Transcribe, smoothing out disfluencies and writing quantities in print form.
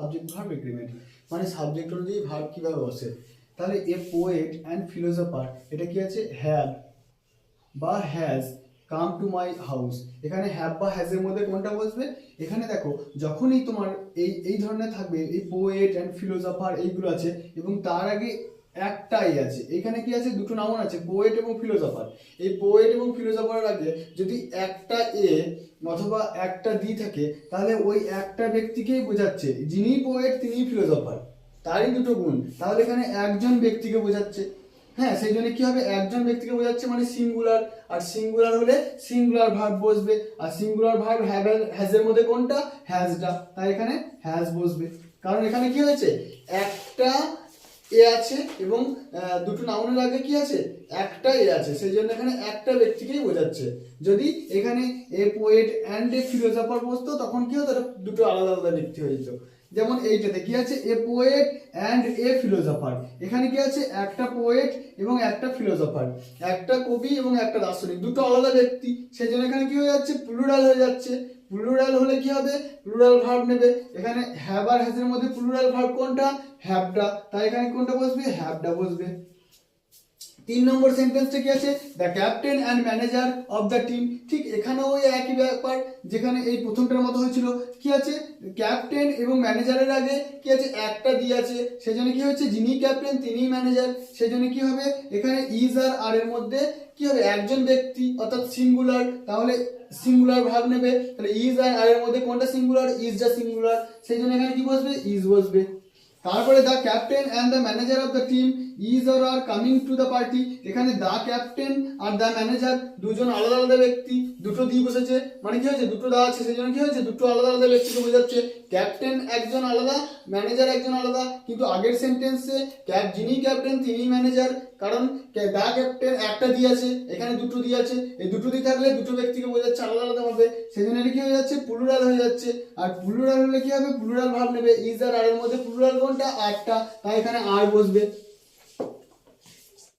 Subject verb agreement, মানে subject অনুযায়ী verb কিভাবে বসে। তাহলে এ পোয়েট অ্যান্ড ফিলোসফার, এটা কি আছে, হ্যাভ বা has come to my house. এখানে হ্যাভ বা হ্যাজের মধ্যে কোনটা বসবে? এখানে দেখো যখনই তোমার এই ধরনের থাকবে, এই পোয়েট অ্যান্ড ফিলোসফার এইগুলো আছে এবং তার আগে একটাই আছে, এখানে কি আছে, দুটো নাউন আছে, পোয়েট এবং ফিলোসফার। এই পোয়েট এবং ফিলোসফারের আগে যদি একটা এ অথবা একটা দি থাকে, তাহলে ওই একটা ব্যক্তিকেই বোঝাচ্ছে, যিনি পোয়েট তিনি ফিলোসফার, তারই দুটো গুণ, তাহলে এখানে একজন ব্যক্তিকে বোঝাচ্ছে। হ্যাঁ, সেই জন্য কি হবে, একজন ব্যক্তিকে বোঝাচ্ছে মানে সিঙ্গুলার, আর সিঙ্গুলার হলে সিঙ্গুলার ভার্ব বসবে, আর সিঙ্গুলার ভার্ব হ্যাজের মধ্যে কোনটা, হ্যাজটা, তাই এখানে হ্যাজ বসবে। কারণ এখানে কি হয়েছে, একটা এ আছে এবং দুটো নাউনের আগে কি আছে, একটা এ আছে, সেই জন্য এখানে একটা ব্যক্তিকেই বোঝাচ্ছে। যদি এখানে a poet and a philosopher বসতো তখন কি হতো, দুটো আলাদা আলাদা ব্যক্তি হয়ে যেত। যেমন এইটাতে কি আছে, a poet and a philosopher, এখানে কি আছে, একটা পোয়েট এবং একটা ফিলোসফার, একটা কবি এবং একটা দার্শনিক, দুটো আলাদা ব্যক্তি, সেই জন্য এখানে কি হয়ে যাচ্ছে, প্লুরাল হয়ে যাচ্ছে। প্লুরাল হলে কি হবে, প্লুরাল ভার্ব নেবে। এখানে হ্যাভ আর হ্যাজের মধ্যে প্লুরাল ভার্ব কোনটা, হ্যাভটা, তাই এখানে কোনটা বসবে, হ্যাভটা বসবে। 3 নম্বর সেন্টেন্সটা কি আছে, the captain and manager of the team. ঠিক এখানেও ওই একই ব্যাপার, যেখানে এই প্রথমটার মতো হয়েছিল, কি আছে, ক্যাপ্টেন এবং ম্যানেজারের আগে কি আছে, একটা দিয়ে আছে, সেজন্য কি হচ্ছে, যিনি ক্যাপ্টেন তিনি ম্যানেজার, সেজন্য কি হবে, এখানে ইজ আর এর মধ্যে কি হবে, একজন ব্যক্তি অর্থাৎ সিঙ্গুলার, তাহলে সিঙ্গুলার ভার্ব নেবে, তাহলে ইজ আর এর মধ্যে কোনটা সিঙ্গুলার, ইজটা সিঙ্গুলার, সেই জন্য এখানে কি বসবে, ইজ বসবে। তারপরে the captain and the manager of the team is or are coming to the party. এখানে দ্য ক্যাপ্টেন আর দ্য ম্যানেজার দুজন আলাদা আলাদা ব্যক্তি, দুটো দিয়ে বসেছে, মানে কি হয়েছে, দুটো দা আছে, সেই জন্য কি হয়েছে, দুটো আলাদা আলাদা ব্যক্তিকে বোঝাচ্ছে। ক্যাপ্টেন একজন আলাদা, ম্যানেজার একজন আলাদা, কিন্তু আগের সেন্টেন্সে যিনি ক্যাপ্টেন তিনি ম্যানেজার, কারণ দা ক্যাপ্টেন একটা দিয়ে আছে, এখানে দুটো দিয়ে আছে, এই দুটো দিয়ে থাকলে দুটো ব্যক্তিকে বোঝাচ্ছে আলাদা আলাদা ভাবে, সেই জন্য এটা কি হয়ে যাচ্ছে, প্লুরাল হয়ে যাচ্ছে। আর প্লুরাল হলে কি হবে, প্লুরাল ভাব নেবে, ইজ আর এর মধ্যে প্লুরাল কোনটা, আরটা, তাই এখানে আর বসবে।